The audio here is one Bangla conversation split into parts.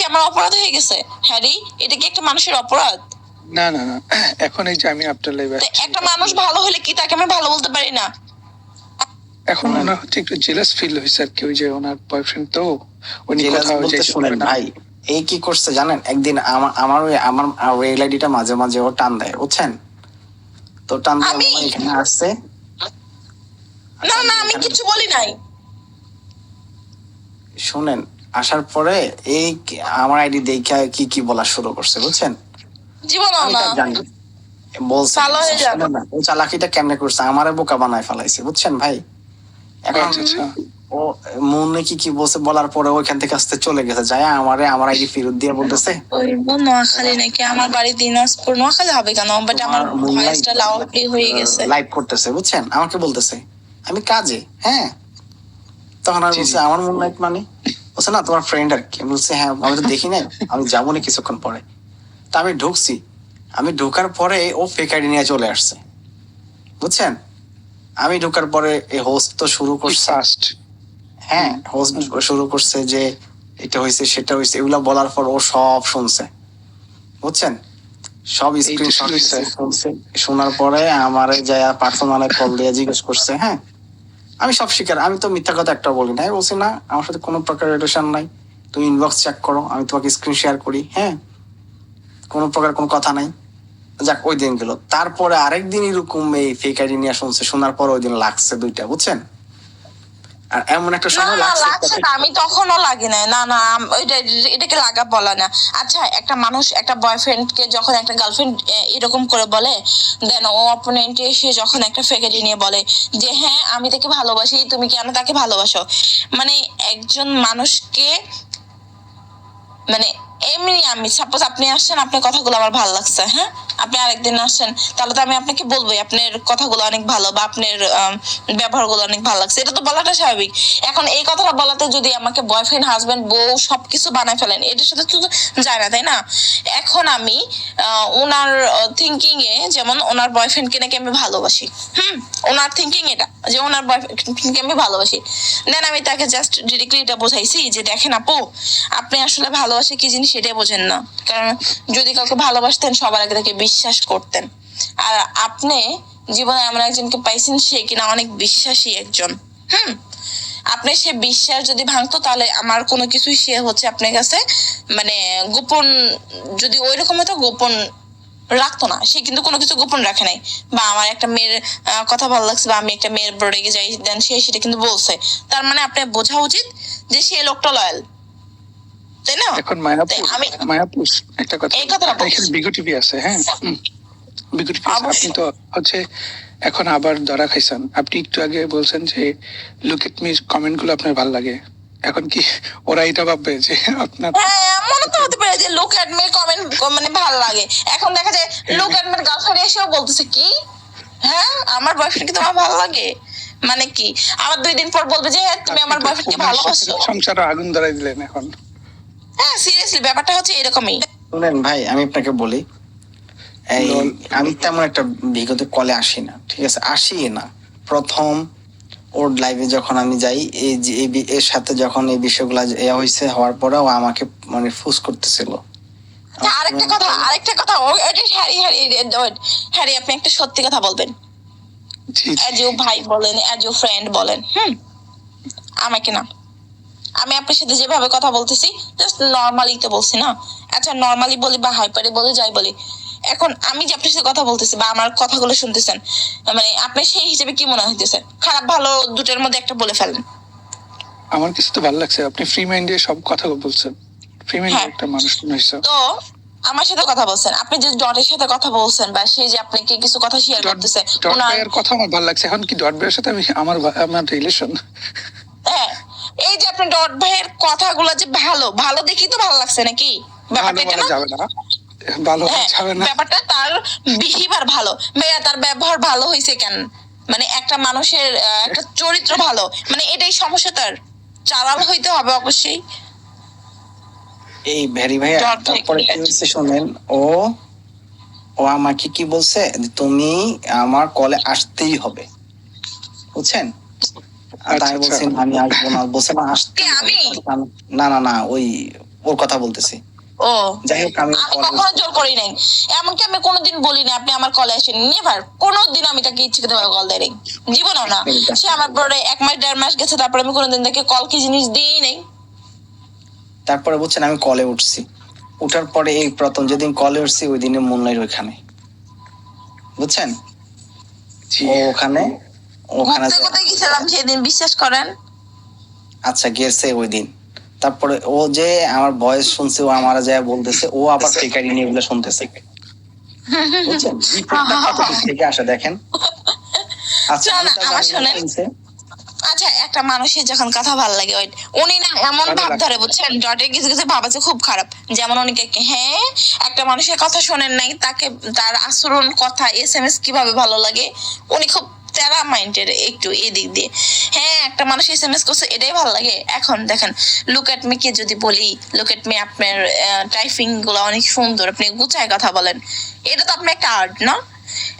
আমার অপরাধ হয়ে গেছে? হ্যারি, এটা কি একটা মানুষের অপরাধ? না না না, এখন এই যে আমি আপনার লাইভে একটা মানুষ ভালো হলে কি তাকে আমি ভালো বলতে পারি না? এখন ওনার হচ্ছে একটু জেলাস ফিল হয়েছে আর কি, ওই যে ওনার বয়ফ্রেন্ড তো উনি জেলাস কথা বলতে শুনেন ভাই, এই কি করছে জানেন, একদিন আমার রেল আইডিটা মাঝে মাঝে ও টান দেয়, বুঝছেন? তো টান দিয়ে এখানে আসছে। না না, আমি কিছু বলি নাই। শুনেন, আসার পরে এই আমার আইডি দেখে কি কি বলা শুরু করছে, বুঝছেন? জীবন না জানি বলছে ও চালাকিটা কেমনে করছে, আমারে বোকা বানায় ফেলাইছে, বুঝছেন ভাই? এখন ও মনে কি কি বলছে, বলার পরে ওইখান থেকে আসতে চলে গেছে, যায় আমার আইডি ফেরত দিয়ে বলতেছে নোয়াখালী নাকি, আমার বাড়ি দিনাজপুর। নোয়াখালী হবে কেন? বাট আমার ভয়েসটা লাউডলি হয়ে গেছে। লাইভ করতেছে, বুঝছেন? আমাকে বলতেছে আমি কাজে, হ্যাঁ। তখন আর বলছে আমার মুনলাইট মানে, বলছে না তোমার ফ্রেন্ড আর কি। বলছে হ্যাঁ, আমি তো দেখি নাই, আমি যাবো না কিছুক্ষণ পরে। তা আমি ঢুকছি, আমি ঢোকার পরে ও ফেক আইডি নিয়ে চলে আসছে, বুঝছেন? আমি ঢোকার পরে এই হোস্ট তো শুরু করছে, হ্যাঁ হোস্ট শুরু করছে যে এটা হয়েছে সেটা হয়েছে, এগুলা বলার পর ও সব শুনছে, বুঝছেন? সব স্ক্রিনশট শুনছে। শোনার পরে আমারে যায় পার্সোনালে কল দিয়ে জিজ্ঞেস করছে, হ্যাঁ আমি সব স্বীকার, আমি তো মিথ্যা কথা একটা বলি নাই, বলছি না আমার সাথে কোনো প্রকার রিলেশন নাই, তুমি ইনবক্স চেক করো, আমি তোমাকে স্ক্রিন শেয়ার করি, হ্যাঁ কোনো প্রকার কোনো কথা নাই। যাক, ওই দিন গেল। তারপরে আরেকদিন এরকম এই ফেক আইডি নিয়ে শুনছে, শোনার পর ওই দিন লাগছে দুইটা, বুঝছেন? আর এমন একটা সময় লাগছে, আমি তখনও লাগে না। না না, এটাকে লাগা বলা না। আচ্ছা, একটা মানুষ একটা বয়ফ্রেন্ডকে যখন একটা গার্লফ্রেন্ড এরকম করে বলে, দেন ও অপোনেন্ট এসে যখন একটা ফেক আইডি নিয়ে বলে যে হ্যাঁ আমি তাকে ভালোবাসি, তুমি কেন তাকে ভালোবাসো? মানে একজন মানুষকে, মানে এমনি আমি সাপোজ আপনি আসছেন, আপনার কথাগুলো আমার ভালো লাগছে, হ্যাঁ আপনি আরেকদিন আসছেন, তাহলে তো আমি আপনাকে বলবোই আপনার কথাগুলো অনেক ভালো বা আপনার ব্যবহারগুলো অনেক ভালো লাগছে, এটা তো বলাটা স্বাভাবিক। এখন এই কথাটা বলাতে যদি আমাকে বয়ফ্রেন্ড হাজবেন্ড বউ সবকিছু বানায় ফেলেন, এটার সাথে তো যায় না, তাই না? এখন আমি ওনার থিঙ্কিং এ, যেমন ওনার বয়ফ্রেন্ডকে নাকি আমি ভালোবাসি, ওনার থিঙ্কিং এটা যে ওনার বয়ফ্রেন্ডকে আমি ভালোবাসি, দেন আমি তাকে জাস্ট ডিরেক্টলি এটা বোঝাইছি যে দেখেন আপু, আপনি আসলে ভালোবাসে কি জিনিস সেটাই বোঝেন না। কারণ যদি কাউকে ভালোবাসতেন সবার আগে তাকে বিশ্বাস করতেন, আর আপনি জীবনে এমন একজনকে পাইছেন সে কিনা অনেক বিশ্বাসী একজন। আপনি সে বিশ্বাস যদি ভাঙতো, তাহলে আমার কোনো কিছুই সে হচ্ছে আপনার কাছে মানে গোপন, যদি ওই রকম হতো গোপন রাখতো না। সে কিন্তু কোনো কিছু গোপন রাখে নাই, বা আমার একটা মেয়ের কথা ভালো লাগছে বা আমি একটা মেয়ের বড় রেগে যাই, দেন সে সেটা কিন্তু বলছে। তার মানে আপনার বোঝা উচিত যে সে লোকটা লয়াল, তাই না? এখন মায়াপুর একটা কথা, এখানে বিগু টিভি আছে, হ্যাঁ বিগু টিভি আছে, আপনি তো হচ্ছে এখন আবার ধরা খাইছেন। আপনি একটু আগে বলছেন যে লুক এট মি কমেন্ট গুলো আপনার ভালো লাগে, এখন কি ওরা এটা ভাববে যে আপনার? মনে তো হতে পারে যে লুক এট মি কমেন্ট মানে ভালো লাগে। এখন দেখা যায় লুক এট মির গার্লফ্রেন্ড এসেও বলতেছে কি, হ্যাঁ আমার বয়ফ্রেন্ডকে তোমার ভালো লাগে, মানে কি আবার 2 দিন পর বলবে যে হ্যাঁ তুমি আমার বয়ফ্রেন্ডকে ভালোবাসো। সংসারে আগুন ধরাই দিলেন এখন। হ্যাঁ সিরিয়াসলি ব্যাপারটা হচ্ছে এরকমই। শুনেন ভাই, আমি আপনাকে বলি, এই আমি তেমন একটা বিগত কলে আসি না, ঠিক আছে? আসি না। প্রথম ওর লাইভে যখন আমি যাই, এই যে এর সাথে যখন এই বিষয়গুলো হয়েছে, হওয়ার পরে ও আমাকে মানে ফুস করতেছিল। আরেকটা কথা হ্যারি, আপনি একটা সত্যি কথা বলবেন, এজ ইউ ভাই বলেন, এজ ইউ ফ্রেন্ড বলেন, আমাকে না, আমি আপনার সাথে যেভাবে কথা বলতেছি জাস্ট নর্মালি তো বলছি না। আচ্ছা নর্মালি বলি বা হাইপারে বলি, যাই বলি, এখন আমি যে আপনার সাথে কথা বলতেছি বা আমার কথাগুলো শুনতেছেন, মানে আপনি সেই হিসেবে কি মনে হইতেছে? খারাপ ভালো দুটোর মধ্যে একটা বলে ফেলেন। আমার কিছু তো ভালো লাগছে, আপনি ফ্রি মাইন্ডে সব কথা বলছেন, ফ্রি মাইন্ডে একটা মানুষ হিসাব। তো আমার সাথে কথা বলছেন, আপনি যে ডটের সাথে কথা বলছেন বা সে যে আপনাকে কিছু কথা শেয়ার করতেছে, ওনার কথা আমার ভালো লাগছে। এখন কি ডট ভাইয়ের সাথে আমি আমার রিলেশন, হ্যাঁ এই যে আপনি ডট ভাইয়ের কথাগুলো যে ভালো ভালো দেখি তো ভালো লাগছে নাকি? ব্যাপারটা যাবে না, ভালো যাবে না, ব্যাপারটা তার বিহেভিয়ার ভালো, ভাইয়া তার ব্যবহার ভালো হয়েছে কেন? মানে একটা মানুষের একটা চরিত্র ভালো, মানে এটাই সমস্যা, তার চালাল হইতে হবে অবশ্যই। এই ভেরি ভাই, তারপরে কি হচ্ছে শুনেন, ও আমাকে কি বলছে, তুমি আমার কলে আসতেই হবে, বুঝছেন? তাই বলছেন আমি আসবো না, বলছে না আসতে, না না না, ওই ওর কথা বলতেছি। ও যাই হোক আমি আমি কখনো জোর করি নাই, এমনকি আমি কোনোদিন বলি না আপনি আমার কলে আসেন, নেভার, কোনোদিন আমি তাকে ইচ্ছে করে কল দেয় নাই, জীবনও না। সে আমার পরে 1 মাস 1.5 মাস গেছে, তারপরে আমি কোনোদিন তাকে কল কি জিনিস দিই নাই। তারপরে বুঝছেন আমি কলে উঠছি, উঠার পরে এই প্রথম যেদিন কলে উঠছি ওই দিনে মুন্নাইর ওইখানে, বুঝছেন, জি। ও ওখানে ওখানে ঘুরতে কোথায় গেছিলাম সেদিন, বিশ্বাস করেন। আচ্ছা গেছে ওই দিন। তারপরে ও যে আমার ভয়েস শুনছে, ও আমার যায় বলতেছে, ও আবার ফেকারি নিয়ে এগুলো শুনতেছে, বুঝছেন রিপোর্টটা কত দিক থেকে আসে দেখেন। আচ্ছা না, না, আমার শোনেন। আচ্ছা, একটা মানুষের যখন কথা ভালো লাগে, উনি না এমন ভাব ধরে, বুঝছেন, ডটে কিছু কিছু ভাব আছে খুব খারাপ। যেমন অনেকে, হ্যাঁ, একটা মানুষের কথা শোনেন নাই, তাকে তার আচরণ, কথা, SMS কিভাবে ভালো লাগে। উনি খুব তেরা মাইন্ডের একটু এদিক দিয়ে। হ্যাঁ, একটা মানুষ SMS করছে এটাই ভালো লাগে। এখন দেখেন, লুক এট মি কে যদি বলি, লুক এট মি, আপনার টাইপিং গুলো অনেক সুন্দর, আপনি গুছায় কথা বলেন, এটা তো আপনার একটা আর্ট না?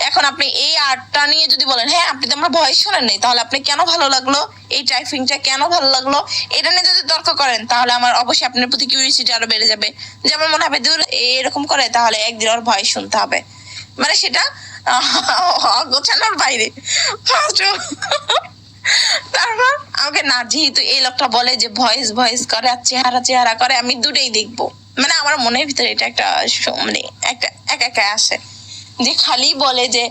এখন আপনি এই আর্টটা নিয়ে যদি বলেন, হ্যাঁ আপনি তো আমার ভয়েস শোনেন নাই, তাহলে আপনি কেন ভালো লাগলো, এই টাইপিংটা কেন ভালো লাগলো, এটা নিয়ে যদি তর্ক করেন, তাহলে আমার অবশ্যই আপনার প্রতি কিউরিয়াসিটি আরো বেড়ে যাবে। যেমন মনে হবে দূর এরকম করে, তাহলে একদিন ওর ভয়েস শুনতে হবে, মানে সেটা গোছানোর বাইরে। তারপর আমাকে না, যেহেতু এই লোকটা বলে যে ভয়েস ভয়েস করে আর চেহারা চেহারা করে, আমি দুটোই দেখবো। মানে আমার মনের ভিতরে এটা একটা মানে একটা একা একা আসে, যে খালি বলে যে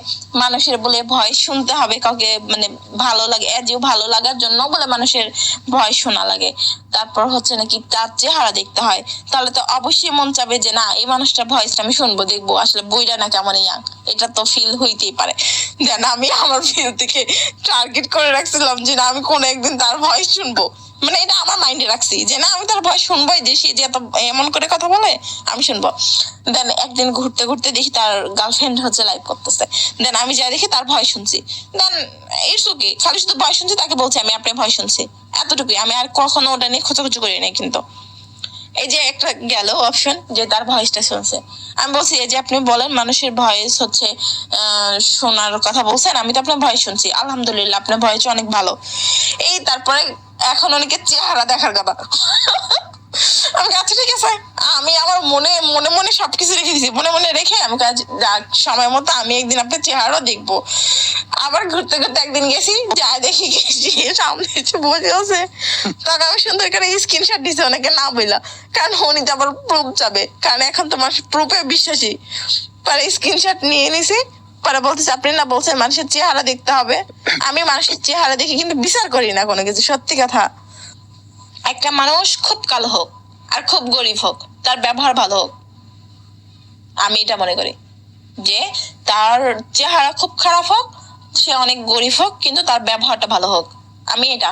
মানুষের বলে ভয়েস শুনতে হবে কাউকে, মানে ভালো লাগে, যে ভালো লাগার জন্য বলে মানুষের ভয়েস শোনা লাগে। তারপর হচ্ছে নাকি তার চেহারা দেখতে হয়, তাহলে তো অবশ্যই মন চাবে যে না, এই মানুষটার ভয়েসটা আমি শুনবো, দেখবো আসলে বইটা না কেমন ইয়াং, এটা তো ফিল হইতেই পারে। দেন আমি আমার ফিল থেকে টার্গেট করে রাখছিলাম যে না, আমি কোনো একদিন তার ভয়েস শুনবো, মানে এটা আমার মাইন্ডে রাখছি যে না, আমি তার ভয়েস শুনবোই, যে সে যে এত এমন করে কথা বলে আমি শুনবো। দেন একদিন ঘুরতে ঘুরতে দেখি তার গার্লফ্রেন্ড হচ্ছে লাইভ করতেছে, দেন আমি যাই দেখি তার ভয় শুনছি। দেন ইটস ওকে, খালি শুধু ভয় শুনছি, তাকে বলছি আমি আপনার ভয় শুনছি, এতটুকুই। আমি আর কখনো ওটা নিয়ে খোঁচাখুচি করি নাই। কিন্তু এই যে একটা গেল অপশন যে তার ভয়েসটা শুনছে, আমি বলছি এই যে আপনি বলেন মানুষের ভয়েস হচ্ছে শোনার কথা বলছেন, আমি তো আপনার ভয়েস শুনছি, আলহামদুলিল্লাহ আপনার ভয়েস অনেক ভালো। এই তারপরে এখন অনেকে চেহারা দেখার কথা। আমি আচ্ছা ঠিক আছে, আমি আমার মনে মনে মনে সবকিছু রেখে দিছি, মনে মনে রেখে আমি সময় মতো আমি একদিন আপনার চেহারাও দেখবো। আবার ঘুরতে ঘুরতে একদিন গেছি, যা দেখি গেছি সামনে এসে বসে আছে, তাকে আমি সুন্দর করে স্ক্রিনশট দিছি, অনেকে না বইলা, কারণ উনি তো আবার প্রুফ যাবে, কারণ এখন তোমার প্রুফে বিশ্বাসী। পরে স্ক্রিনশট নিয়ে নিছি, পরে বলতেছে আপনি না বলছেন মানুষের চেহারা দেখতে হবে, আমি মানুষের চেহারা দেখে কিন্তু বিচার করি না কোনো কিছু। সত্যি কথা, একটা মানুষ খুব কালো হোক আর খুব গরিব হোক, তার ব্যবহার ভালো হোক, আমি এটা মনে করি যে তার চেহারা খুব খারাপ হোক, সে অনেক গরিব হোক, কিন্তু তার ব্যবহারটা ভালো হোক, আমি এটা